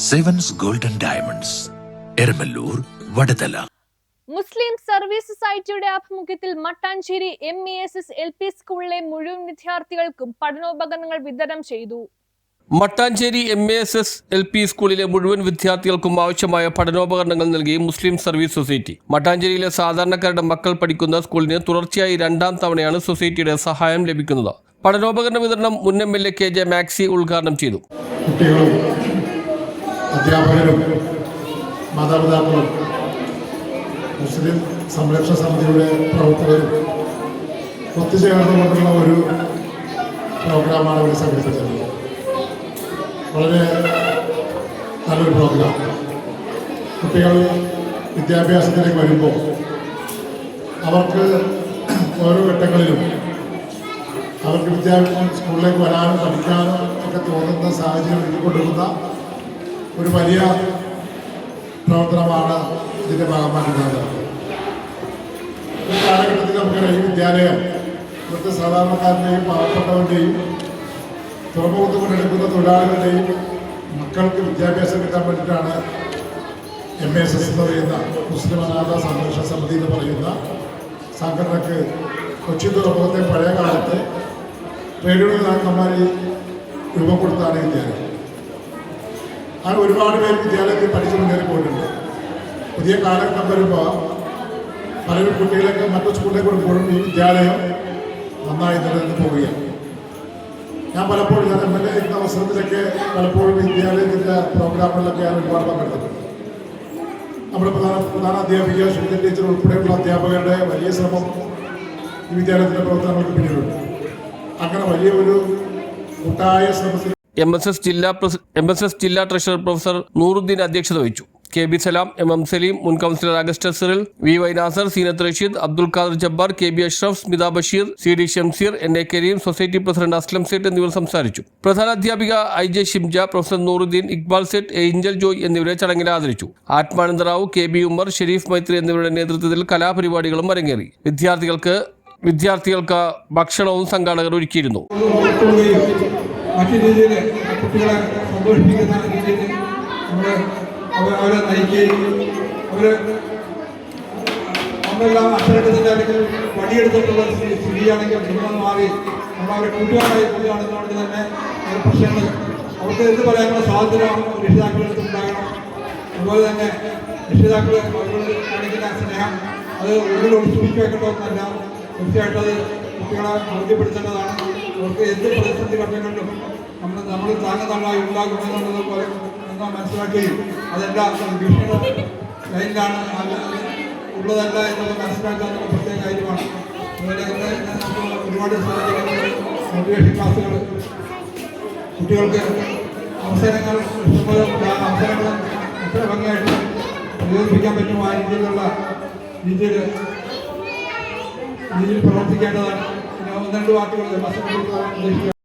Sevens golden diamonds Eramalloor Vadathala. Muslim service സൊസൈറ്റിയുടെ ആഭിമുഖ്യത്തിൽ Mattancherry MESS LP സ്കൂളിലെ മുഴുവൻ വിദ്യാർത്ഥികൾക്കും പഠനോപകരണങ്ങൾ വിതരണം ചെയ്തു. മട്ടാഞ്ചേരി MESS LP സ്കൂളിലെ മുഴുവൻ വിദ്യാർത്ഥികൾക്കും ആവശ്യമായ പഠനോപകരണങ്ങൾ നൽകി മുസ്ലിം സർവീസ് സൊസൈറ്റി. മട്ടാഞ്ചേരിയിലെ സാധാരണക്കാരുടെ മക്കൾ പഠിക്കുന്ന സ്കൂളിന് തുടർച്ചയായി 2ാം തവണയാണ് സൊസൈറ്റിയുടെ സഹായം ലഭിക്കുന്നത്. പഠനോപകരണ വിതരണം മുൻ MLA KJ മാക്സി ഉദ്ഘാടനം ചെയ്തു. അധ്യാപകരും മാതാപിതാക്കളും മുസ്ലിം സംരക്ഷണ സമിതിയുടെ പ്രവർത്തകരും ഒത്തുചേർന്നുകൊണ്ടുള്ള ഒരു പ്രോഗ്രാമാണ് ഇവിടെ സംഘടിപ്പിച്ചത്. വളരെ നല്ലൊരു പ്രോഗ്രാം. കുട്ടികൾ വിദ്യാഭ്യാസത്തിലേക്ക് വരുമ്പോൾ അവർക്ക് ഓരോ ഘട്ടങ്ങളിലും അവർക്ക് സ്കൂളിലേക്ക് വരാനും പഠിക്കാനും ഒക്കെ തോന്നുന്ന സാഹചര്യം ഒരുക്കിക്കൊണ്ടിരുന്ന ഒരു വലിയ പ്രവർത്തനമാണ് ഇതിൻ്റെ ഭാഗമാക്കുന്നത്. ഈ കാലഘട്ടത്തിൽ നമുക്കറിയാം, ഈ വിദ്യാലയം ഇവിടുത്തെ സാധാരണക്കാരുടെയും പാവപ്പെട്ടവരുടെയും തുറമുഖത്ത് കൊണ്ടെടുക്കുന്ന തൊഴിലാളികളുടെയും മക്കൾക്ക് വിദ്യാഭ്യാസം കിട്ടാൻ വേണ്ടിയിട്ടാണ് MESS എന്ന് പറയുന്ന മുസ്ലിം അനാഥ സംരക്ഷണ സമിതി എന്ന് പറയുന്ന സംഘടനക്ക് കൊച്ചി തുറമുഖത്തെ പഴയ കാലത്ത് റേഡിയോ നേതാക്കന്മാർ രൂപം കൊടുത്താണ് വിദ്യാലയം. അങ്ങനെ ഒരുപാട് പേര് വിദ്യാലയത്തിൽ പഠിച്ചു മുന്നേറി പോയിട്ടുണ്ട്. പുതിയ കാലഘട്ടം വരുമ്പോൾ പലരും കുട്ടികളൊക്കെ മറ്റു സ്കൂളിലേക്ക് കൊടുക്കുമ്പോഴും ഈ വിദ്യാലയം നന്നായി നിലനിന്ന് പോവുകയാണ്. ഞാൻ പലപ്പോഴും MLA ചെയ്യുന്ന അവസരത്തിലൊക്കെ പലപ്പോഴും വിദ്യാലയത്തിൻ്റെ പ്രോഗ്രാമുകളിലൊക്കെ ഞാൻ ഒരുപാട് പങ്കെടുത്തിട്ടുണ്ട്. നമ്മുടെ പ്രധാന അധ്യാപിക സുനിത ടീച്ചർ ഉൾപ്പെടെയുള്ള അധ്യാപകരുടെ വലിയ ശ്രമം ഈ വിദ്യാലയത്തിൻ്റെ പ്രവർത്തനങ്ങൾക്ക് പിന്നിലുണ്ട്. അങ്ങനെ വലിയ ഒരു കൂട്ടായ ശ്രമത്തിൽ MSS ജില്ലാ ട്രഷറർ പ്രൊഫസർ നൂറുദ്ദീൻ അധ്യക്ഷത വഹിച്ചു. KB സലാം, MM സലീം, മുൻ councillor Augusta Cyril, VY Nasar, Seenath Rasheed, Abdul Khader Jabbar, KB Ashraf, Smitha Basheer, CD Shamseer, NA Kareem, society president Aslam Sait എന്നിവർ സംസാരിച്ചു. പ്രധാന അധ്യാപിക IJ Shimja, professor Nooruddin, Iqbal Sait, Angel Joy എന്നിവരെ ചടങ്ങിൽ ആദരിച്ചു. ആത്മാനന്ദ റാവു, KB ഉമ്മർ, ഷെരീഫ് മൈത്രി എന്നിവരുടെ നേതൃത്വത്തിൽ കലാപരിപാടികളും അരങ്ങേറി. വിദ്യാർത്ഥികൾക്ക് ഭക്ഷണവും സംഘാടകർ ഒരുക്കിയിരുന്നു. മറ്റു രീതിയിൽ കുട്ടികളെ സന്തോഷിപ്പിക്കുന്ന രീതിയിൽ അവരെ നയിക്കുകയും നമ്മളെല്ലാം അക്ഷരത്തിൻ്റെ അല്ലെങ്കിൽ പണിയെടുത്തിട്ടുള്ള സ്ഥിതിയാണെങ്കിൽ നിന്ന് മാറി നമ്മളവരെ കൂട്ടുകാരായി കൊണ്ടുനടന്നുകൊണ്ട് തന്നെ ഒരു പ്രശ്നങ്ങൾ അവർക്ക് എന്ത് പറയാനുള്ള സ്വാതന്ത്ര്യം രക്ഷിതാക്കളെടുത്ത് ഉണ്ടാകണം. അതുപോലെ തന്നെ രക്ഷിതാക്കൾ അവരോട് കാണിക്കുന്ന സ്നേഹം അത് ഒരിക്കലും സൂക്ഷിച്ചു വെക്കേണ്ടതൊന്നല്ല. തീർച്ചയായിട്ടും അത് കുട്ടികളെ ബോധ്യപ്പെടുത്തേണ്ടതാണ്. അവർക്ക് എന്ത് പ്രതിസന്ധി ഘട്ടങ്ങളിലും നമ്മൾ താങ്ങായി ഉണ്ടാകുമെന്നുള്ളത് മനസ്സിലാക്കുകയും അതെല്ലാം ഭീഷണിയുടെ ലൈനിലാണ് ഉള്ളതല്ല എന്നുള്ളത് മനസ്സിലാക്കാനുള്ള പ്രത്യേക കാര്യമാണ്. അതുപോലെ തന്നെ ഒരുപാട് മോട്ടിവേഷൻ ക്ലാസ്സുകൾ കുട്ടികൾക്ക് അവസരങ്ങൾ എത്ര ഭംഗിയായിട്ട് പ്രയോജിപ്പിക്കാൻ പറ്റും ആ രീതിയിൽ പ്രവർത്തിക്കേണ്ടതാണ്. 1-2 വാക്കുകൾ